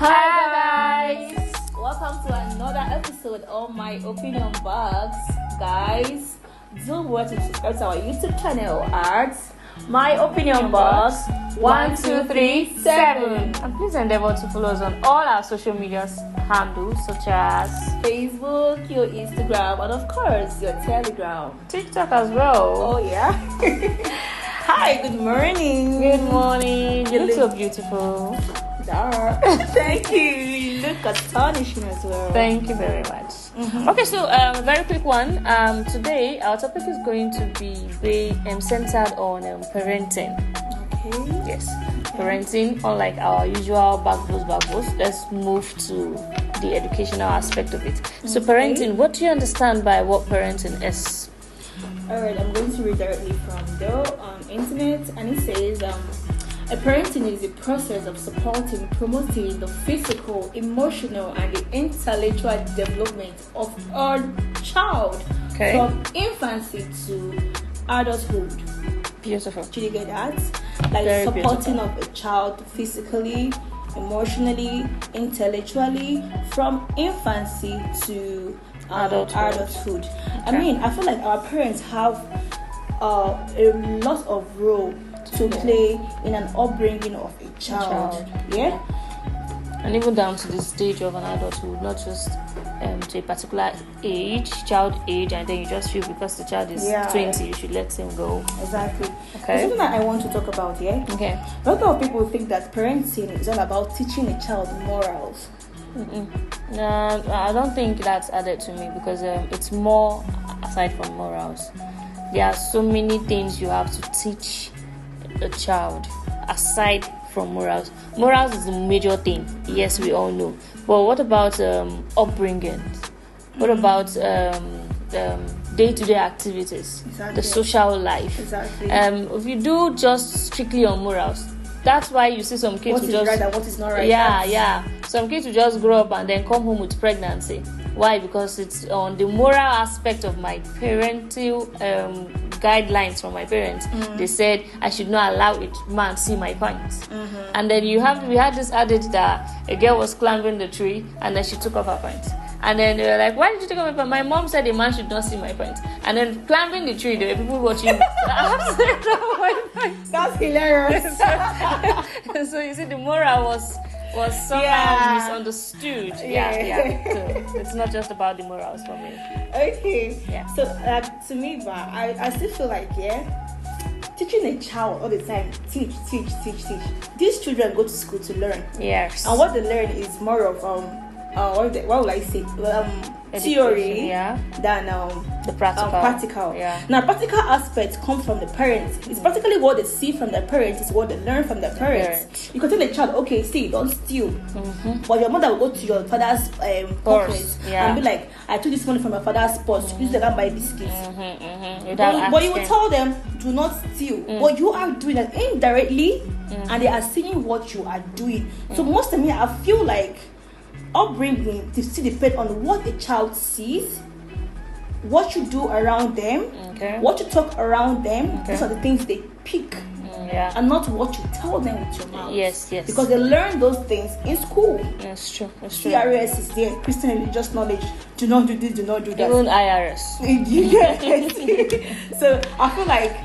Hi guys! Welcome to another episode of My Opinion Box. Guys, don't forget to subscribe to our YouTube channel at My Opinion Box 1237. And please endeavor to follow us on all our social media handles such as Facebook, your Instagram, and of course your Telegram. TikTok as well. Oh yeah. Hi, good morning. Good morning. You look look- so beautiful. Thank you. You look astonishing as well. Thank you very much. Okay, so very quick one. Today our topic is going to be centered on parenting. Okay. Yes, parenting. Unlike our usual backbones, let's move to the educational aspect of it. So parenting. What do you understand by what parenting is? Alright, I'm going to read directly from the internet, and it says a parenting is a process of supporting, promoting the physical, emotional, and the intellectual development of a child from infancy to adulthood. Beautiful. Did you get that? Like Very supporting of a child physically, emotionally, intellectually from infancy to adulthood. I mean, I feel like our parents have a lot of role to play in an upbringing of a child. Yeah. And even down to the stage of an adulthood, not just to a particular child age, and then you just feel because the child is 20, you should let him go. Exactly. Okay. There's something that I want to talk about here. Okay. A lot of people think that parenting is all about teaching a child morals. No, I don't think that's added to me because it's more aside from morals. There are so many things you have to teach a child aside from morals. Morals is the major thing. Yes, we all know. But what about upbringing? What about day-to-day activities? Exactly. The social life. Exactly. If you do just strictly on morals, that's why you see some kids What who is just right and what is not right? yeah. Some kids will just grow up and then come home with pregnancy. Why? Because it's on the moral aspect of my parental guidelines from my parents. They said I should not allow a man see my pants. And then we had this adage that a girl was climbing the tree and then she took off her pants. And then they were like, why did you take off my pants? My mom said a man should not see my pants. And then climbing the tree, there were people watching. I have to take off my pants. That's hilarious. So you see, the moral was somehow misunderstood. Yeah. So it's not just about the morals for me. Okay. Yeah. So to me, but I still feel like teaching a child all the time, teach. These children go to school to learn, Yes. and what they learn is more of what will I say? Theory than The practical. practical. Yeah. Now, practical aspects come from the parents. It's practically what they see from their parents is what they learn from their parents. You can tell a child, okay, see, don't steal. But your mother will go to your father's pocket and be like, I took this money from my father's purse. Use the and buy biscuits. But you will tell them, do not steal. But you are doing that indirectly, and they are seeing what you are doing. So most of me, I feel like upbringing to see depend on what a child sees, what you do around them, what you talk around them. Those are the things they pick, and not what you tell them with your mouth. Yes. Because they learn those things in school. It's true. CRS is there, Christian religious knowledge. Do not do this, do not do that. Even IRS. Yes. So I feel like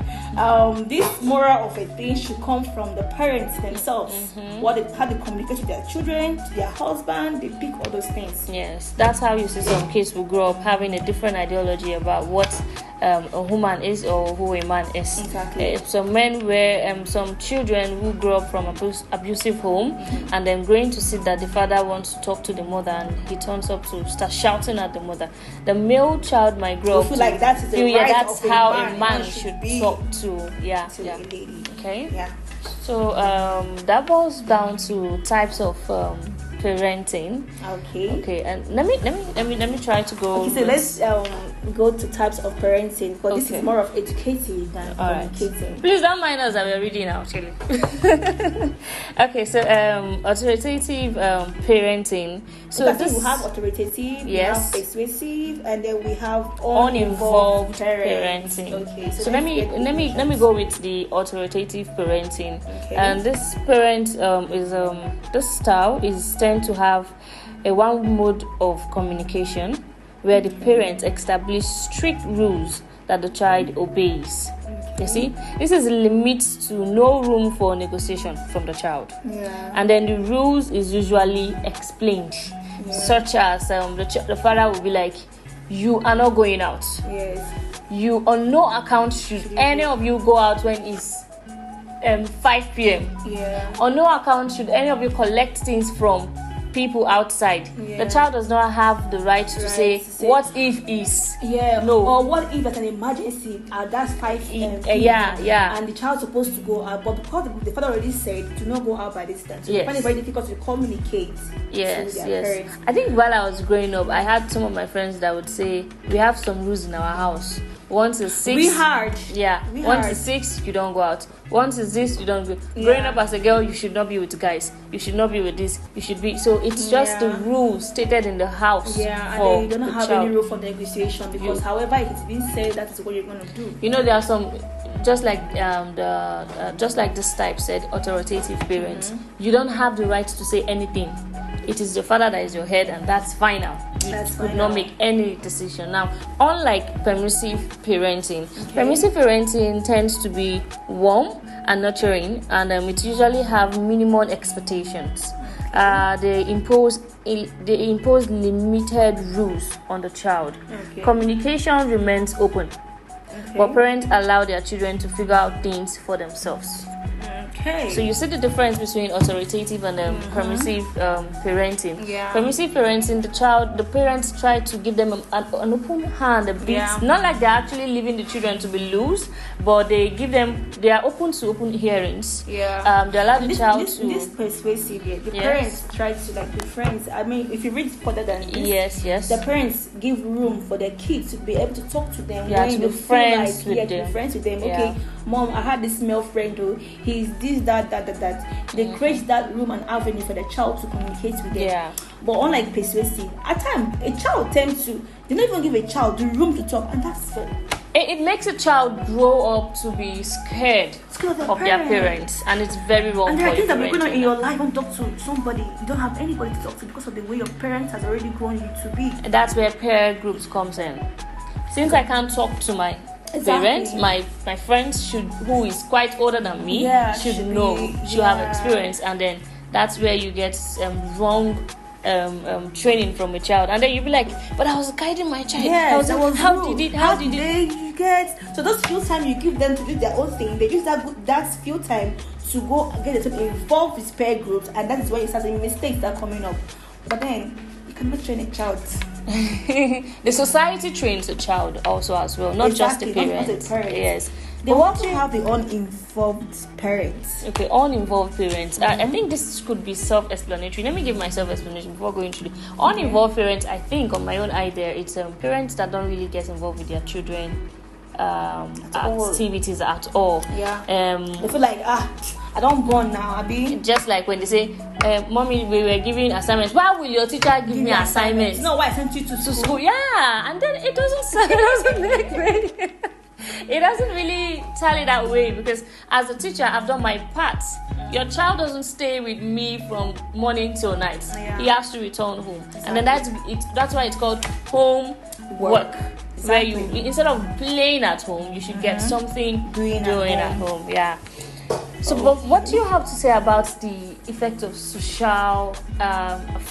this moral of a thing should come from the parents themselves. How they communicate with their children, to their husband, they pick all those things. Yes, that's how you see some kids will grow up having a different ideology about what a woman is or who a man is. Exactly. Some men were some children who grow up from abusive home and then going to see that the father wants to talk to the mother and he turns up to start shouting at the mother. The male child might grow up feel like that is the right that's of a how man. a man He should be talk to a lady. Okay. Yeah. So that boils down to types of parenting. Okay. Okay, and let me try to go. Okay, so let's go to types of parenting, but this is more of educative than communicating. Right. Please don't mind us that we're reading actually. Okay, so authoritative parenting. So I think we have authoritative, we have persuasive, and then we have uninvolved parenting. Okay, so let me go with the authoritative parenting. Okay. And this parent this style is tend to have a one mode of communication where the parents establish strict rules that the child obeys. You see, this is limits to no room for negotiation from the child. And then the rules is usually explained, such as the father will be like, you are not going out. You on no account should any of you go out when it's 5 p.m. On no account should any of you collect things from people outside. The child does not have the right to say what if is no, or what if there's an emergency that's 5 p.m. and the child's supposed to go out, but because the father already said do not go out by this time, so they find it very difficult to communicate to their parents. I think while I was growing up, I had some of my friends that would say we have some rules in our house. 1 to 6. We hard. 1 to 6, you don't go out. 1 to this, you don't go. Growing up as a girl, you should not be with guys. You should not be with this. You should be. So it's just the rules stated in the house. And then you don't have any rule for negotiation because, however it's been said, that is what you're going to do. You know, there are some, just like just like this type said, authoritative parents. You don't have the right to say anything. It is the father that is your head, and that's final. You could not make any decision. Now, unlike permissive parenting, permissive parenting tends to be warm and nurturing, and it usually have minimum expectations. They impose limited rules on the child. Communication remains open, but parents allow their children to figure out things for themselves. So you see the difference between authoritative and permissive parenting. Permissive parenting, the parents try to give them an open hand a bit. Not like they're actually leaving the children to be loose, but they are open to open hearings. They allow the child to. This persuasive, the parents try to be friends. I mean, if you read further than this, the parents give room for their kids to be able to talk to them. To be friends with them. Okay, mom, I had this male friend who he's this, that. They create that room and avenue for the child to communicate with them. But unlike persuasive, at times a child tends to they don't even give a child the room to talk, and that's fair. It makes a child grow up to be scared of their parents, and it's very wrong. And there are things that are going on in your life and talk to somebody. You don't have anybody to talk to because of the way your parents has already grown you to be. And that's where peer groups comes in. Since I can't talk to my parents, my friends who is quite older than me should know, should have experience, and then that's where you get wrong training from a child, and then you'll be like, but I was guiding my child. How did you get? So those few time you give them to do their own thing, they use that few time to go get themselves involved with peer groups, and that is where you start seeing mistakes that are coming up. But then you cannot train a child. The society trains a child also as well, not just the parents. Yes. They also have the uninvolved parents. Okay, uninvolved parents. I think this could be self-explanatory. Let me give my self-explanation before going to the uninvolved parents. I think on my own eye there, it's parents that don't really get involved with their children activities at all. They feel like I don't born now, Abi. Just like when they say, Mommy, we were giving assignments. Why will your teacher give me assignments? No, why I sent you to school? Yeah, and then it doesn't it doesn't really tally that way, because as a teacher, I've done my part. Your child doesn't stay with me from morning till night. He has to return home, and then that's why it's called home work. Where you, instead of playing at home, you should get something doing at home. So, but what do you have to say about the effect of social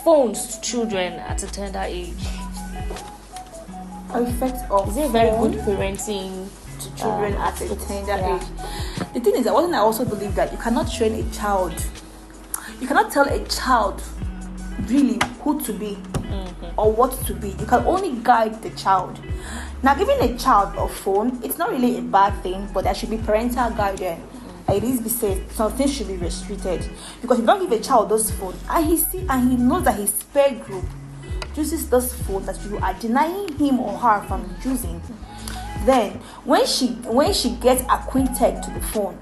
phones to children at a tender age? Effect of is it very good parenting to children at a tender age? The thing is that I also believe that you cannot train a child. You cannot tell a child really who to be or what to be. You can only guide the child. Now, giving a child a phone, it's not really a bad thing, but there should be parental guidance. It is be said something should be restricted, because if you don't give a child those phone and he knows that his peer group uses this phone that you are denying him or her from using, then when she gets acquainted to the phone,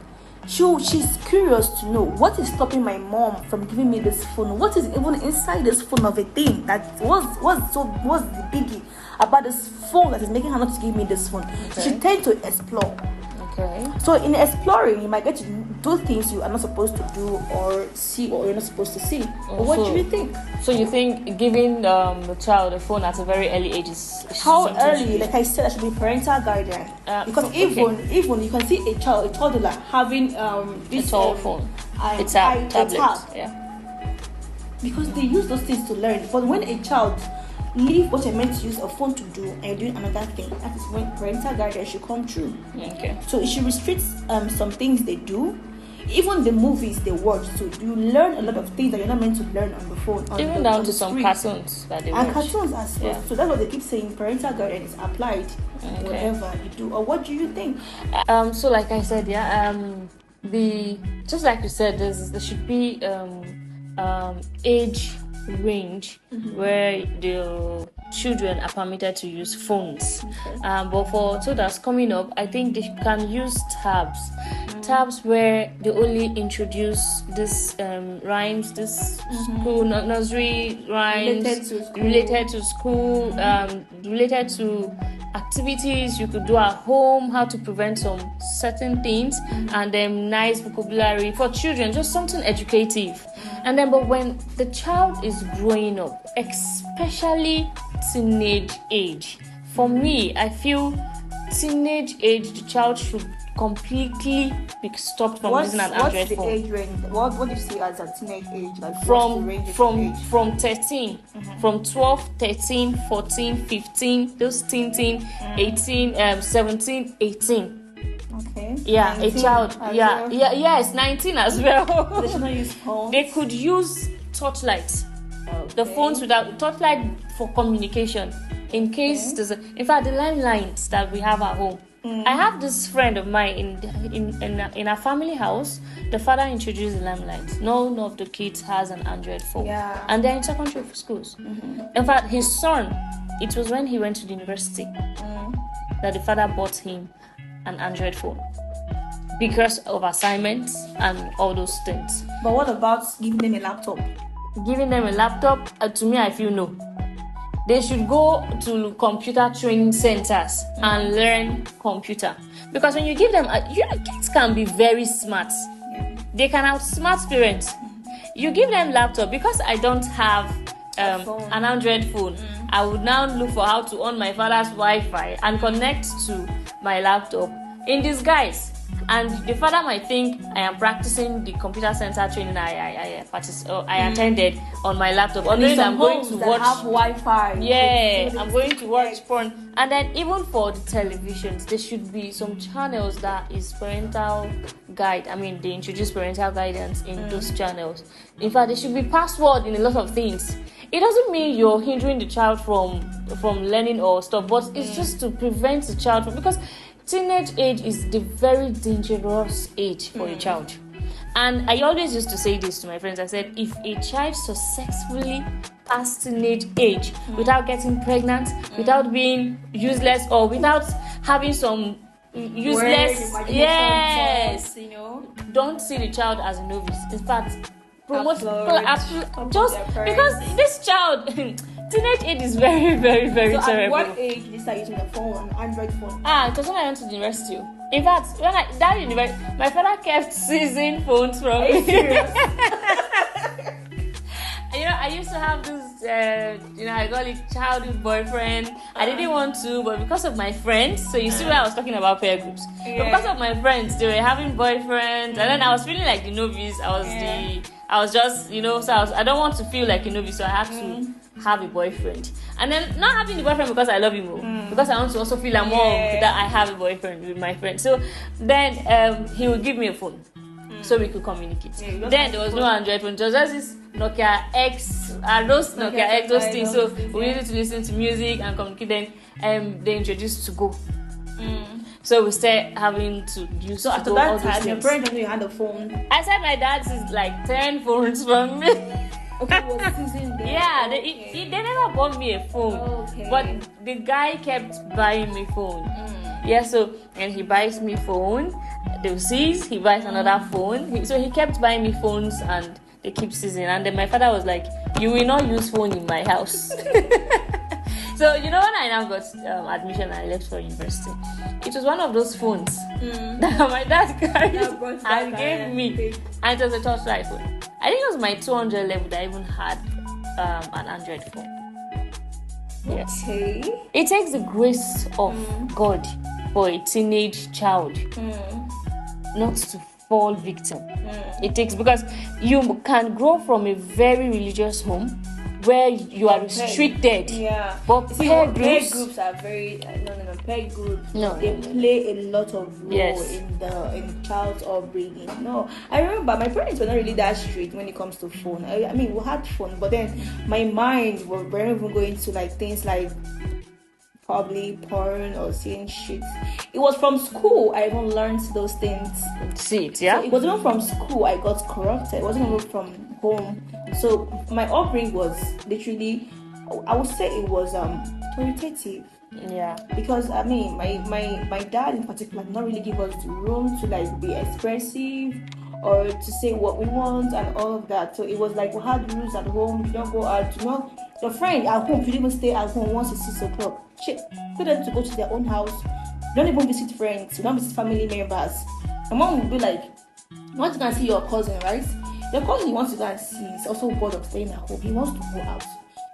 she's curious to know what is stopping my mom from giving me this phone. What is even inside this phone of a thing that what's the biggie about this phone that is making her not to give me this phone. Okay. She tends to explore. Okay. So in exploring, you might get to do things you are not supposed to do or see or you're not supposed to see. But what do you think? So you think giving the child a phone at a very early age is How early? Like I said, there should be parental guidance. Because even you can see a toddler having this phone, a tablet. Yeah. Because they use those things to learn. But when a child leave what you're meant to use a phone to do and you're doing another thing, that is when parental guidance should come through. Okay. So it should restrict some things they do, even the movies they watch. So you learn a lot of things that you're not meant to learn on the phone. Even down to some cartoons that they and watch. cartoons as well. Yeah. So that's what they keep saying. Parental guidance is applied whatever you do. Or what do you think? So like I said, just like you said, there should be age range where the children are permitted to use phones. But for toddlers coming up, I think they can use tabs where they only introduce this rhymes, this school nursery rhymes related to school, related to activities you could do at home, how to prevent some certain things, and then nice vocabulary for children, just something educative. And then, but when the child is growing up, especially teenage age, for me, I feel teenage age, the child should completely be stopped from using an Android phone. What's the age range? What do you see as a teenage age? Like from 13, from 12, 13, 14, 15, those teen, 18, 17, 18. Okay. Yeah, 19 a child. Yes, 19 as well. They should not use phones. They could use touchlight. Okay. The phones without touchlight for communication. In case there's in fact, the landlines that we have at home. I have this friend of mine in our family house. The father introduced the landlines. None of the kids has an Android phone. Yeah. And they're in secondary schools. In fact, his son, it was when he went to the university that the father bought him an Android phone because of assignments and all those things. But what about giving them a laptop? Giving them a laptop, to me, I feel no. They should go to computer training centers and learn computer. Because when you give them, kids can be very smart. They can outsmart parents. You give them laptop, because I don't have an Android phone. I would now look for how to on my father's Wi-Fi and connect to my laptop in disguise. And the father might think I am practicing the computer center training I attended on my laptop. Or maybe I'm going to watch. Have Wi-Fi. Yeah, I'm going to watch porn. And then even for the televisions, there should be some channels that is parental guide. I mean, they introduce parental guidance in those channels. In fact, there should be password in a lot of things. It doesn't mean you're hindering the child from learning or stuff, but it's just to prevent the child from, because teenage age is the very dangerous age for a child. And I always used to say this to my friends. I said, if a child successfully passed teenage age without getting pregnant, without being useless, or without having some useless, thoughts, don't see the child as a novice. In fact, promote just because this child teenage age is very, very, very so terrible. At what age did you start using a phone, Android phone? Because when I went to the university. In fact, that university, my father kept seizing phones from me. Serious? I used to have this, I call it childhood boyfriend. I didn't want to, but because of my friends, so you see where I was talking about peer groups. Yeah. But because of my friends, they were having boyfriends, and then I was feeling like the novice. I was just, I don't want to feel like a novice, so I had to have a boyfriend. And then not having a boyfriend because I love him, because I want to also feel more that I have a boyfriend with my friend. So then he would give me a phone so we could communicate. Yeah, then there was no Android phone, just this Nokia X, those things. So we needed to listen to music and communicate. Then they introduced to go. So we started having to use. So after that time, your parents knew you had a phone. I said my dad is like 10 phones from me. Okay, it was seasoned there. Yeah, Okay. they never bought me a phone. Okay. But the guy kept buying me phone. Yeah, so, and he buys me phone. They'll seize, he buys another phone. So he kept buying me phones and they keep seizing. And then my father was like, you will not use phone in my house. So, when I now got admission and I left for university, it was one of those phones that my dad carried and gave me. And it was a touchlight phone. I think it was my 200 level that I even had an Android phone. Yes. Okay. It takes the grace of God for a teenage child not to fall victim. It takes, because you can grow from a very religious home where you are restricted. Yeah. But peer groups are very peer groups. They play a lot of role in the child's upbringing. No, I remember my parents were not really that strict when it comes to phone. I mean, we had phone, but then my mind was very even going to like things like probably porn or seeing shit. It was from school I even learned those things. See it, yeah. So it wasn't even from school I got corrupted. It wasn't even from home. So my upbringing was literally, I would say it was authoritative. Yeah. Because I mean, my dad in particular did not really give us the room to like be expressive or to say what we want and all of that. So it was like we had rules at home. You don't go out. Your friend at home should even stay at home once it's 6 o'clock. Shit, tell them to go to their own house. You don't even visit friends. You don't visit family members. My mom would be like, you want to go and see your cousin, right? Your cousin you want to go and see is also bored of staying at home. He wants to go out.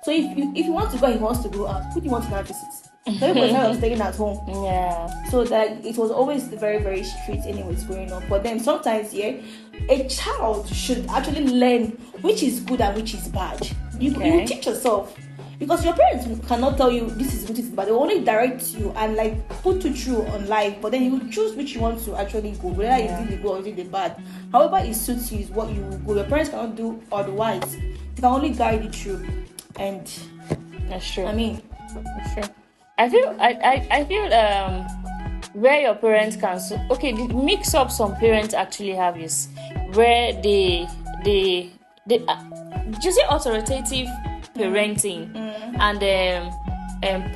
So if you want to go, he wants to go out. Who do you want to go and visit? So he was tired of staying at home. Yeah. So that it was always very, very strict anyways growing up. But then sometimes, a child should actually learn which is good and which is bad. You teach yourself. Because your parents cannot tell you this is good, this is bad. They will only direct you and like put you through on life. But then you will choose which you want to actually go, whether it's the good or it's the bad. However it suits you is what you will go. Your parents cannot do otherwise. They can only guide you through. And that's true. I mean, that's true. I feel where your parents can the mix up some parents actually have is where they just say authoritative parenting and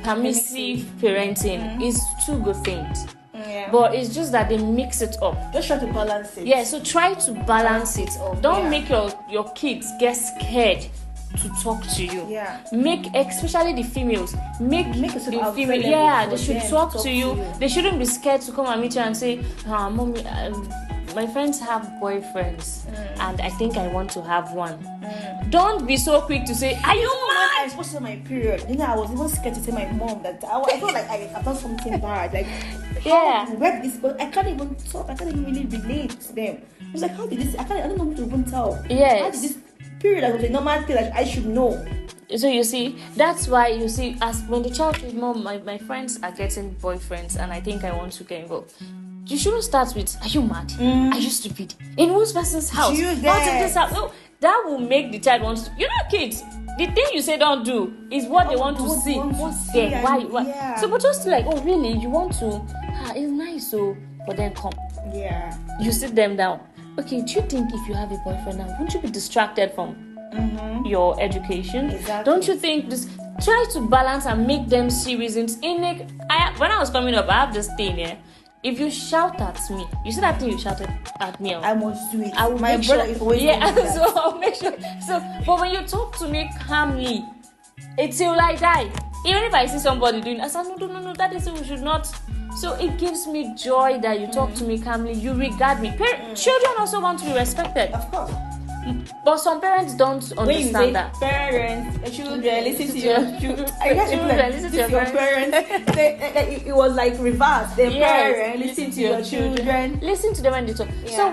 permissive parenting is two good things. Yeah. But it's just that they mix it up. Just try to balance it. Yeah, so try to balance it. Don't make your kids get scared to talk to you. Yeah. Make, especially the females, make the female. Yeah, they should talk to you. They shouldn't be scared to come and meet you and say, "Mommy, my friends have boyfriends, and I think I want to have one." Don't be so quick to say, "Are you mad?" I was supposed to my period. I was even scared to tell my mom that I felt like I've done something bad. Like, how to work this, but I can't even talk. I can't even really relate to them. I was like, how did this? I don't know who to even tell. Yes. How did this period that was a normal thing that I should know? So you see, that's why you see, as when the child says, "Mom, my friends are getting boyfriends, and I think I want to get involved." You shouldn't start with, "Are you mad? Are you stupid? In whose person's house? What in this house?" No, that will make the child want to. Kids, the thing you say don't do is what they want to see. What's there? Why? Yeah. So, but just like, oh, really? You want to? It's nice, so, but then come. Yeah. You sit them down. Okay, do you think if you have a boyfriend now, won't you be distracted from your education? Exactly. Don't you think this? Try to balance and make them see reasons. When I was coming up, I have this thing here. If you shout at me, you see that thing you shouted at me. I must do it. I will My make brother sure. is always So I'll make sure. So, but when you talk to me calmly, it's till I die. Even if I see somebody doing, I say no, that is we should not. So it gives me joy that you talk to me calmly. You regard me. Children also want to be respected. Of course. But some parents don't understand that. Parents, children, listen to your children. Listen to your parents. It was like reverse. The parents, listen to your children. Listen to them when they talk. Yeah. So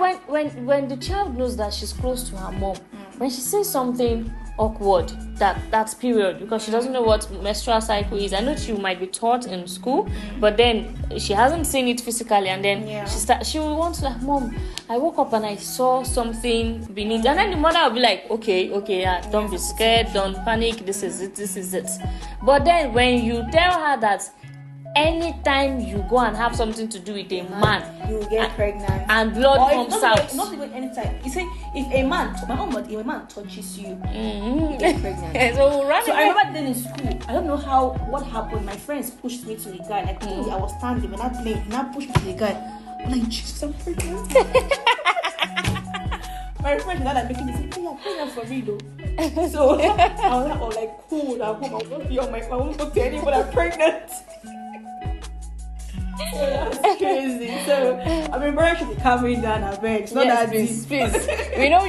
when the child knows that she's close to her mom, when she says something awkward, that's period, because she doesn't know what menstrual cycle is. I know she might be taught in school, but then she hasn't seen it physically, and then she will want to like, "Mom, I woke up and I saw something beneath," and then the mother will be like, okay, don't be scared, don't panic, this is it. But then when you tell her that anytime you go and have something to do with a man, you will get pregnant and blood or comes out. Not even anytime. You say if a man touches you, you get pregnant. So I remember then in school, I don't know what happened. My friends pushed me to a guy. Like I was standing, we're not playing, and I pushed me to the guy. I'm like, Jesus, I'm pregnant. My friends now are making me say, "You're pregnant for me, though." So I was like, cool. I won't be on my phone. I won't talk to anyone. I'm pregnant. So that's crazy. So I mean, everybody should be calming down a bit. It's not that please. We know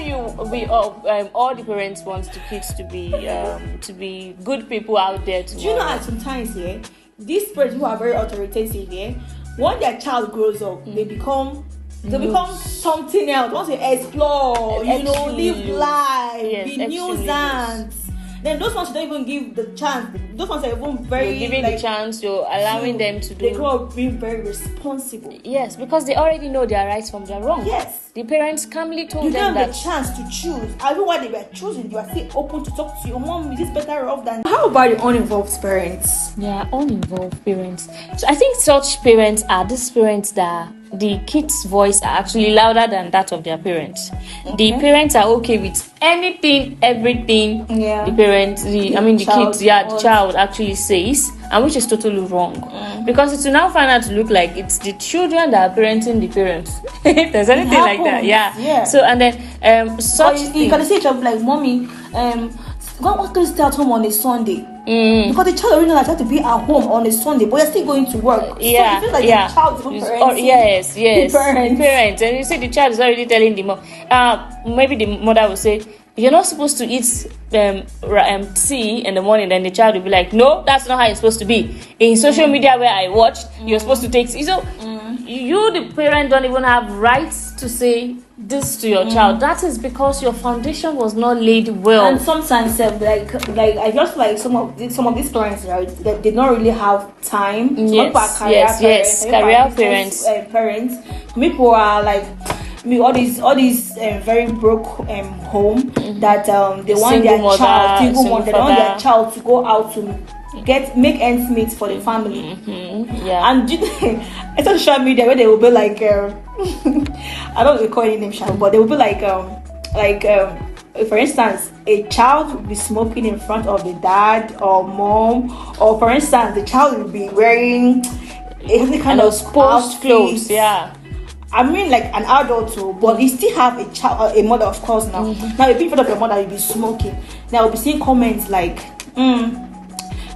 all the parents want the kids to be good people out there. Do you know that sometimes these parents who are very authoritative when their child grows up, they become something else. Once they explore, live life, be nuisance. Then those ones you don't even give the chance. Those ones are even very you're giving the chance. You're allowing them to do. They grow up being very responsible. Yes, because they already know their rights from their wrongs. Yes, the parents calmly told them that you have the chance to choose. Even while they were choosing, you are still open to talk to your mom. Is this better off than? How about the uninvolved parents? Yeah, uninvolved parents. So I think such parents are these parents that the kids' voice are actually louder than that of their parents. Okay. The parents are okay with anything, everything. Yeah. The child actually says, and which is totally wrong. Because it will now find out to look like it's the children that are parenting the parents. If there's anything like that, yeah. So and then such you can say to like, mommy, what can you stay at home on a Sunday? Because the child already knows that to be at home on a Sunday, but you're still going to work. Yeah, so it feels like the child is yes, the parents, and you see the child is already telling the mom. Maybe the mother will say, "You're not supposed to eat tea in the morning." Then the child will be like, "No, that's not how it's supposed to be." In social media where I watched, you're supposed to take tea. So you, the parent, don't even have rights to say this to your child. That is because your foundation was not laid well. And sometimes like I just like some of these parents, right, that they don't really have time. Yes, career parents. People are like all these very broke home that they want their child to go out to make ends meet for the family. And it's on social media where they will be like I don't recall any name, but they will be like for instance, a child will be smoking in front of the dad or mom, or for instance, the child will be wearing any kind of sports clothes. Yeah. I mean, like an adult too, but you still have a mother, of course. Now, now you're in front of your mother, you'll be smoking. Now, you'll be seeing comments like,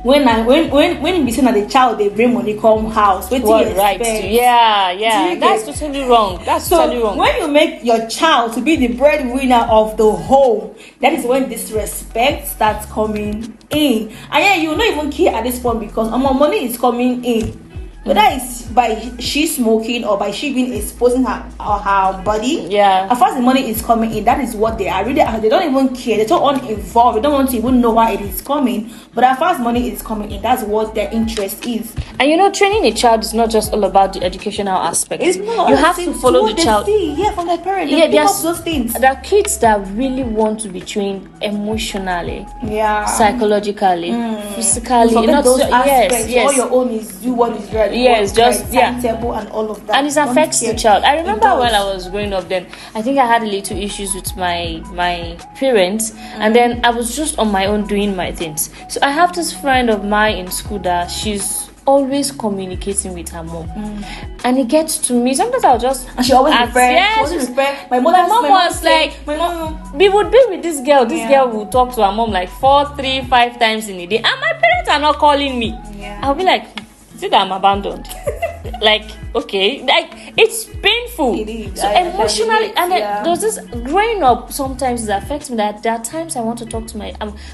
when you be saying that the child they bring money come house, what right? Yeah, that's totally wrong. Totally wrong. When you make your child to be the breadwinner of the home, that is when disrespect starts coming in, and you don't even care at this point because money is coming in. Whether it's by she smoking or by she being exposing her body, as far as the money is coming in, that is what they are really. They don't even care. They're so uninvolved. They don't want to even know why it is coming. But as far as money is coming in, that's what their interest is. And training a child is not just all about the educational aspect. It's not. You have to follow the child. From their parents. They pick up those things. There are kids that really want to be trained emotionally, psychologically, physically. Forget those aspects. All your own is do what is right. Yes, just timetable and all of that. And it affects the child. I remember when I was growing up, then I think I had little issues with my parents, and then I was just on my own doing my things. So I have this friend of mine in school that she's always communicating with her mom, and it gets to me. Sometimes I'll just and she always refer. My mom was like, we would be with this girl. This girl will talk to her mom like 4, 3, 5 times in a day, and my parents are not calling me. I'll be like, is it that I'm abandoned? Like, okay, like it's painful. It is. So emotionally, and there's this growing up. Sometimes it affects me. That there are times I want to talk to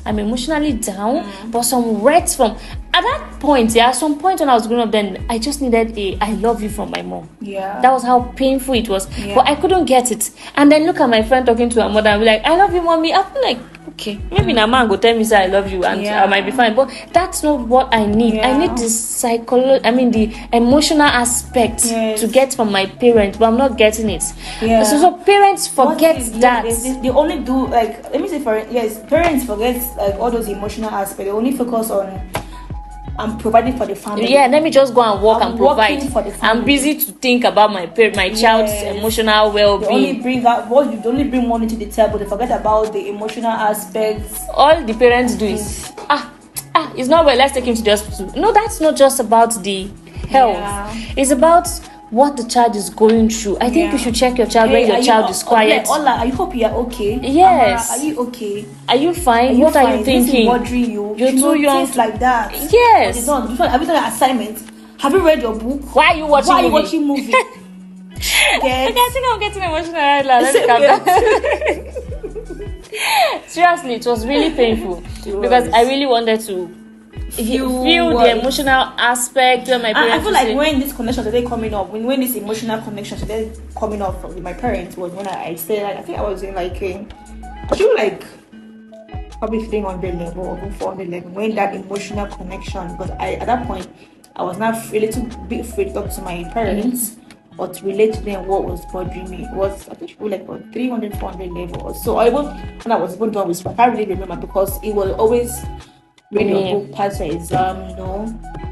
I'm emotionally down, but some words from at that point, some point when I was growing up, then I just needed a "I love you" from my mom. That was how painful it was. But I couldn't get it. And then look at my friend talking to her mother and be like, "I love you, mommy." I feel like, okay, maybe na man go tell me say I love you and I might be fine, but that's not what I need. I need the emotional aspect to get from my parents, but I'm not getting it. So parents forget that. They only do like, let me say parents forget like all those emotional aspects. They only focus on I'm providing for the family. Yeah, let me just go and work and provide. For the family. I'm busy to think about my child's emotional well-being. They only bring money to the table. They forget about the emotional aspects. All the parents do is it's not well, let's take him to the hospital. No, that's not just about the health. It's about what the child is going through. I think you should check your child when your child is quiet. I hope you are okay. Yes. Are you okay? Are you fine? What are you thinking? Bothering you? You're too young. Things like that. Yes. Have you done an assignment? Have you read your book? Why are you watching movie? I think I'm getting emotional right now. Let me calm down. Seriously, it was really painful because I really wanted to feel the emotional aspect where my parents. I feel like when this connection today coming up, when this emotional connection today coming up with my parents was when I said, like, I think I was in probably 300 level or 400 level when that emotional connection, because at that point I was not a little bit afraid to talk to my parents or to relate to them what was bothering me. It was, I think, like 300, 400 level or so. When I was even done with school, I can't really remember because it was always read your book, pass your exam,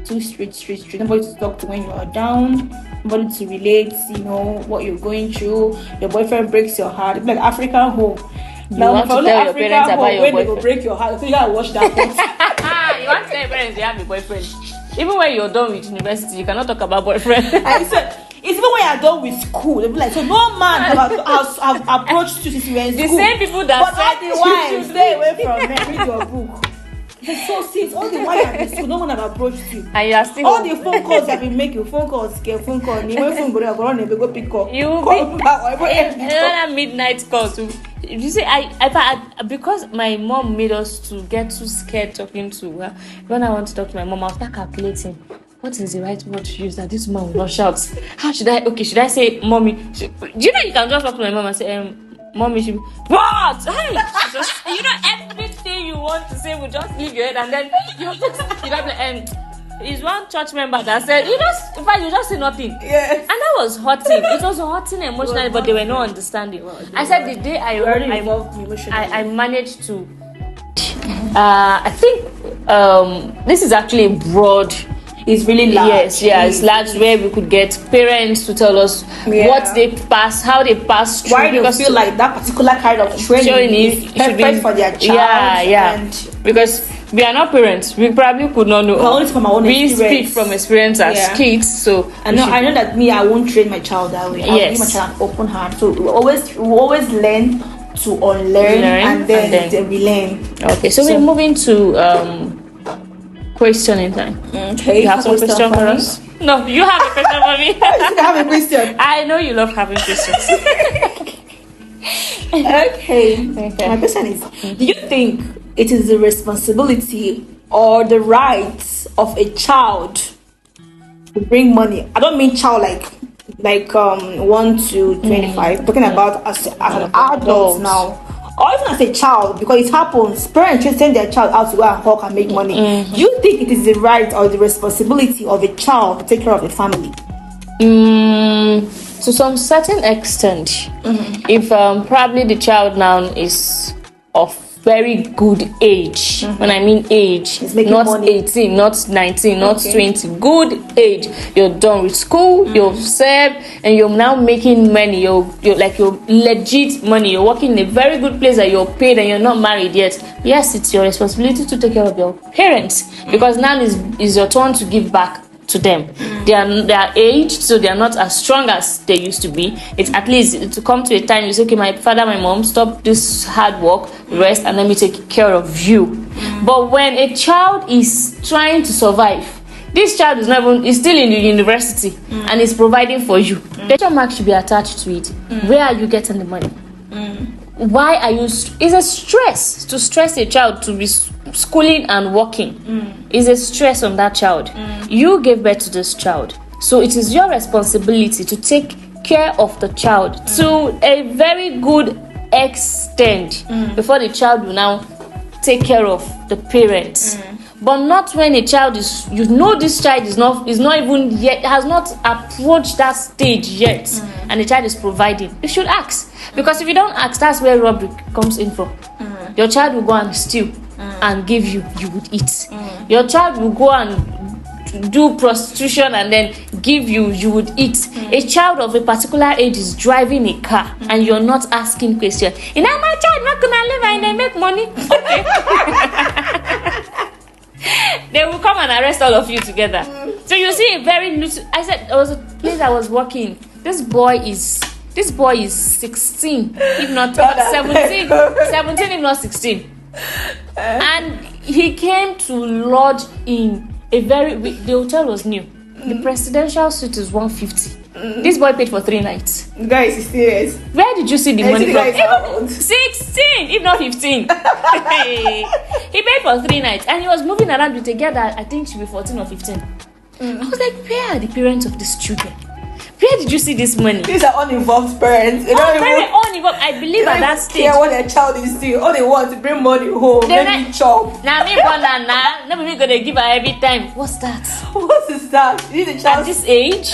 too street. Nobody to talk to when you are down, nobody to relate, what you're going through. Your boyfriend breaks your heart. It's like African home. You want to tell your parents about your boyfriend. When they will break your heart, so you gotta watch that. You want to tell your parents they have a boyfriend. Even when you're done with university, you cannot talk about boyfriend. I said, it's even when you're done with school, they'll be like, so no man have approached you since you were in school. The same people that but all the while, stay away from them, read your book. So since all the while you're in school, no one have approached you. And you are still all the phone calls you have been making, phone call. You phone go pick up. You midnight call too. You see, I because my mom made us to get too scared talking to her. When I want to talk to my mom, I'll start calculating what is the right word to use that this woman will not shout. How should I say mommy? Do you know you can just talk to my mom and say mommy should be what? Hey, just everything you want to say will just leave your head and then you is one church member that said you just say nothing. Yes. And that was hurting. It was hurting emotionally, but they were not understanding. I said the day I managed to I think this is actually broad. It's really large. It's large where we could get parents to tell us what they pass, how they pass through. Why they feel like that particular kind of training is perfect for their child. Because we are not parents. We probably could not know. Only from our own experience. We speak from experience as kids. So I know that I won't train my child that way. I'll give my child an open heart. So we always learn to unlearn and then relearn. Okay, so we're moving to questioning time. Okay. You have some question for us? No, you have a question for me. I have a question. I know you love having questions. Okay. My question is, do you think it is the responsibility or the rights of a child to bring money? I don't mean child like 1 to 25. Talking about as an adult now. Or even as a child, because it happens, parents just send their child out to go and work and make money. Do you think it is the right or the responsibility of a child to take care of the family? To some certain extent. If probably the child now is of very good age. When I mean age, not money. 18, not 19, not 20. Good age. You're done with school, you've served, and you're now making money. You're legit money. You're working in a very good place that you're paid and you're not married yet. Yes, it's your responsibility to take care of your parents because now is your turn to give back to them. They are aged, so they are not as strong as they used to be. It's at least to come to a time you say, okay, my father, my mom, stop this hard work, rest, and let me take care of you. But when a child is trying to survive, this child is still in the university and is providing for you. The question mark should be attached to it. Where are you getting the money? Why are you? It's a stress to stress a child to be schooling and working. It's a stress on that child. You gave birth to this child, so it is your responsibility to take care of the child to a very good extent before the child will now take care of the parents. But not when a child is, this child is not even yet, has not approached that stage yet, and the child is providing. You should ask, because if you don't ask, that's where robbery comes in from. Your child will go and steal and give you, you would eat. Your child will go and do prostitution and then give you, you would eat. A child of a particular age is driving a car and you're not asking questions. You know, my child not gonna live and they make money. Okay. They will come and arrest all of you together. So you see a very little. I said there was a place I was working. This boy is 16, if not 17, 17 if not 16. And he came to lodge in the hotel was new. The presidential suite is 150. This boy paid for 3 nights. Guys, is serious. Where did you see the money from? Even 16, if not 15. He paid for 3 nights and he was moving around with a girl that I think should be 14 or 15. I was like, where are the parents of these children? Where did you see this money? These are uninvolved parents. They don't Very even, uninvolved. I believe at that stage. care what their child is doing. All they want to bring money home. Let me chop. Now me banana. Never me gonna give her every time. What's that? What is that? You need the child At this age,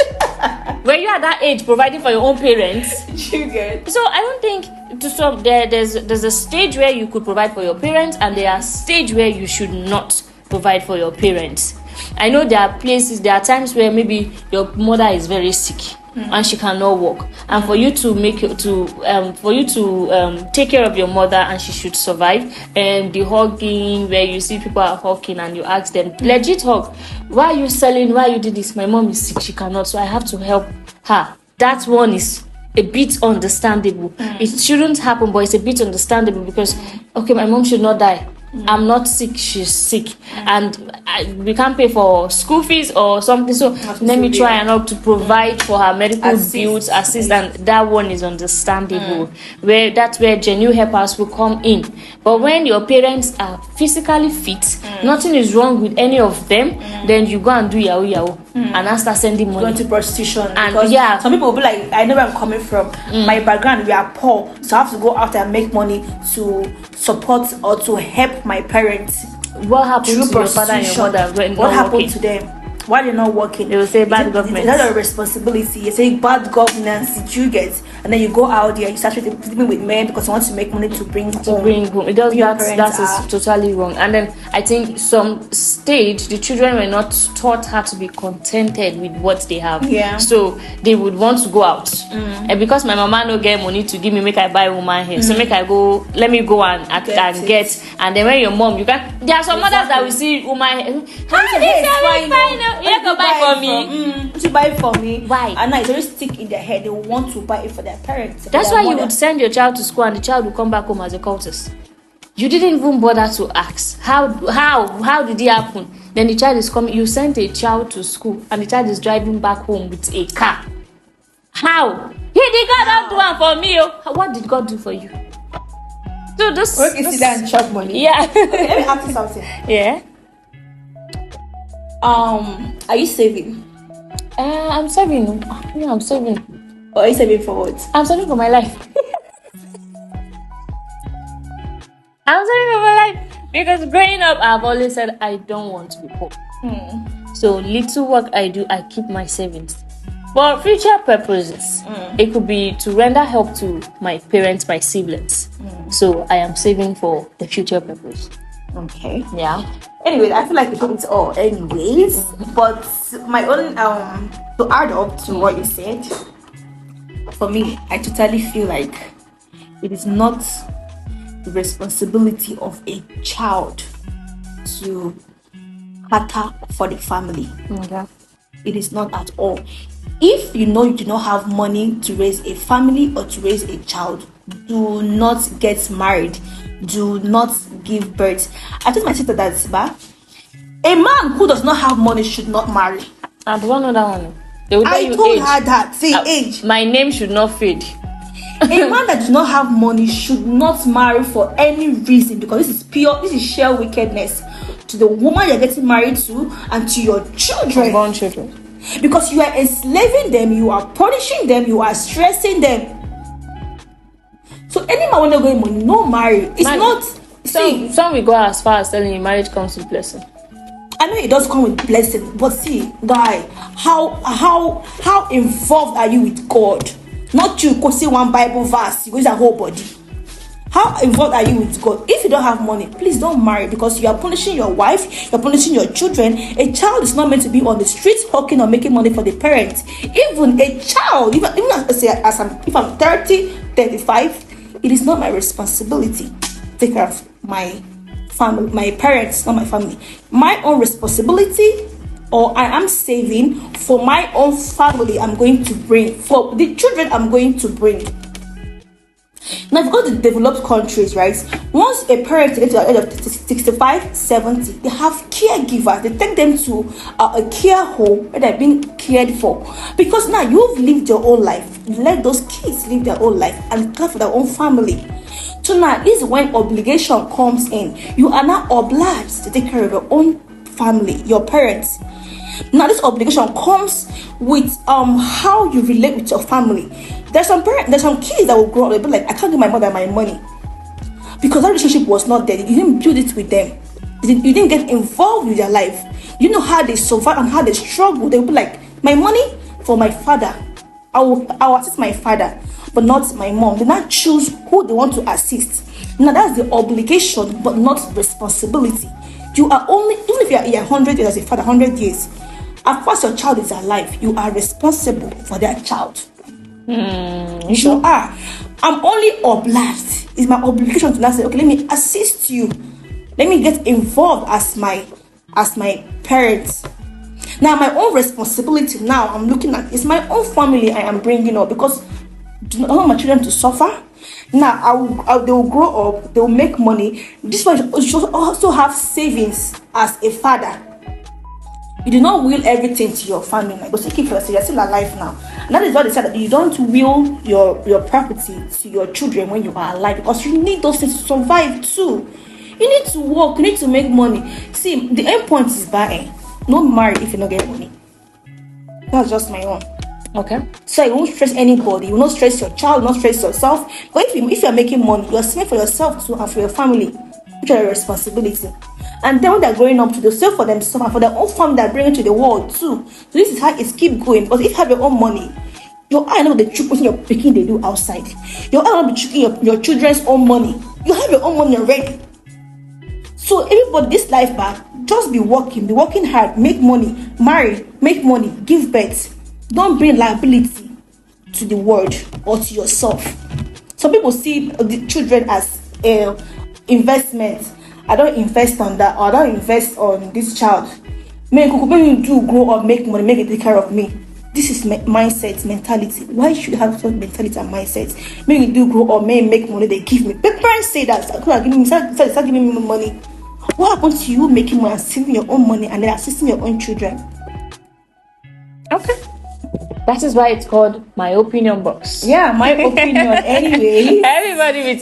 when you are that age, providing for your own parents. children. So I don't think to stop there. There's a stage where you could provide for your parents, and there are stage where you should not provide for your parents. I know there are times where maybe your mother is very sick and she cannot walk, and for you to take care of your mother and she should survive. And the hugging, where you see people are hugging and you ask them, legit hug, why are you selling? Why you did this? My mom is sick, she cannot, so I have to help her. That one is a bit understandable. It shouldn't happen, but it's a bit understandable because okay, my mom should not die. I'm not sick, she's sick, and we can't pay for school fees or something, so let me try and help to provide for her medical bills, assist, and that one is understandable. That's where genuine helpers will come in. But when your parents are physically fit, nothing is wrong with any of them, then you go and do yahoo and I start sending money. Going to prostitution. And because some people will be like, I know where I'm coming from. My background, we are poor, so I have to go out and make money to support or to help my parents. What happened to your father and your mother when what happened working? to them? Why they're not working? They will say bad government. It's not a responsibility. You say bad governance. Did you get? And then you go out there, you start sleeping with men because you want to make money to bring home. It does that is totally wrong. And then I think some stage the children were not taught how to be contented with what they have. Yeah. So they would want to go out. And because my mama no get money to give me, make I buy woman hair. So make I go, let me go and get. And then when your mom, you can. There are some mothers that will see woman hair. You have to buy for me. To buy it for me. Why? And now it's always stick in their head. They want to buy it for their parents. That's why you would send your child to school and the child will come back home as a cultist. You didn't even bother to ask. How did it happen? Then the child is coming. You sent a child to school and the child is driving back home with a car. How? Did God not do one for me? What did God do for you? So this. Okay, sit down and chop money. Yeah. Okay, let me ask you something. Yeah. Are you saving? I'm saving. Yeah, I'm saving. Or are you saving for what? I'm saving for my life. I'm saving for my life because growing up, I've always said I don't want to be poor. So little work I do, I keep my savings for future purposes. It could be to render help to my parents, my siblings. So I am saving for the future purpose. Okay. Yeah. Anyways, I feel like we did it all anyways. But my own to add up to what you said, for me, I totally feel like it is not the responsibility of a child to cater for the family. Okay. It is not at all. If you know you do not have money to raise a family or to raise a child, do not get married. Do not give birth. I told my sister that a man who does not have money should not marry. And one other one. They will tell I you told age. her that. Say age. My name should not fade. A man that does not have money should not marry for any reason, because this is sheer wickedness to the woman you're getting married to and to your children. Unborn children. Because you are enslaving them, you are punishing them, you are stressing them. So any man when they're going money, no marry. It's not. Some will go as far as telling you marriage comes with blessing. I know it does come with blessing, but see, guy, how involved are you with God? Not you go see one Bible verse, you go use a whole body. How involved are you with God? If you don't have money, please don't marry, because you are punishing your wife, you're punishing your children. A child is not meant to be on the streets hawking or making money for the parents. Even a child, even if I'm 30, 35, it is not my responsibility to take care of my family, my parents, not my family. My own responsibility, or I am saving for my own family. I'm going to bring for the children I'm going to bring. Now, if you go to developed countries, right, once a parent gets to the age of 65, 70, they have caregivers. They take them to a care home where they're being cared for. Because now you've lived your own life. You let those kids live their own life and care for their own family. So now, this is when obligation comes in. You are now obliged to take care of your own family, your parents. Now, this obligation comes with how you relate with your family. There's some kids that will grow up, they'll be like, I can't give my mother my money, because that relationship was not there. You didn't build it with them. You didn't get involved with their life. You know how they survive and how they struggle. They'll be like, my money for my father. I will assist my father, but not my mom. They not choose who they want to assist. Now, that's the obligation, but not responsibility. You are only, even if you are here 100 years as a father, 100 years, as far as your child is alive, you are responsible for that child. You are. I'm only obliged. It's my obligation to now say, okay, let me assist you. Let me get involved as my parents. Now, my own responsibility now I'm looking at is my own family I am bringing up, because I don't want my children to suffer. Now, they will grow up, they will make money. This one should also have savings as a father. You do not will everything to your family, like, but you keep yourself, you're still alive now. And that is why they said that you don't will your property to your children when you are alive, because you need those things to survive too. You need to work, you need to make money. See, the end point is buying. Not marry if you don't get money. That's just my own. Okay. So you won't stress anybody. You will not stress your child, not stress yourself. But if you're making money, you're saving for yourself too and for your family, which are your responsibility. And then when they're growing up to, they'll save for themselves and for their own family they're bringing to the world too. So this is how it keep going. Because if you have your own money, your eye not the trick what you're picking they do outside. Your eye not be tricking your children's own money. You have your own money already. So everybody, this life back, just be working hard, make money, marry, make money, give birth. Don't bring liability to the world or to yourself. Some people see the children as investment. I don't invest on that, or I don't invest on this child. Make you do grow up, make money, make it take care of me. This is mindset, mentality. Why should you have such mentality and mindset? Make you do grow up, make money, they give me. But parents say that, start giving me money. What happens to you making money and saving your own money and then assisting your own children? Okay. That is why it's called my opinion box. Yeah, my opinion. Anyway, everybody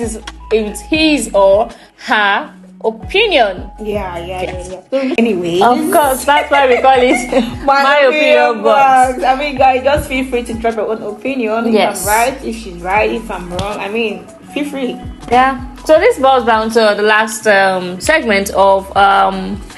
with his or her opinion. Yeah. So, anyway, of course, that's why we call it my opinion box. I mean, guys, just feel free to drop your own opinion. Yes. If I'm right, if she's right, if I'm wrong. I mean, feel free. Yeah. So this boils down to the last segment of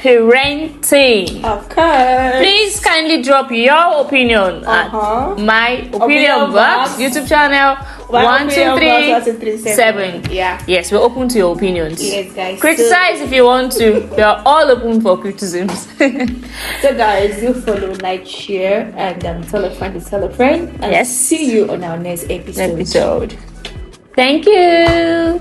parenting. Of course. Please kindly drop your opinion at my opinion box YouTube channel 1237. Yeah. Yes, we're open to your opinions. Yes, guys. Criticize if you want to. We are all open for criticisms. So, guys, do follow, like, share, and tell a friend to tell a friend. And yes. See you on our next episode. Thank you.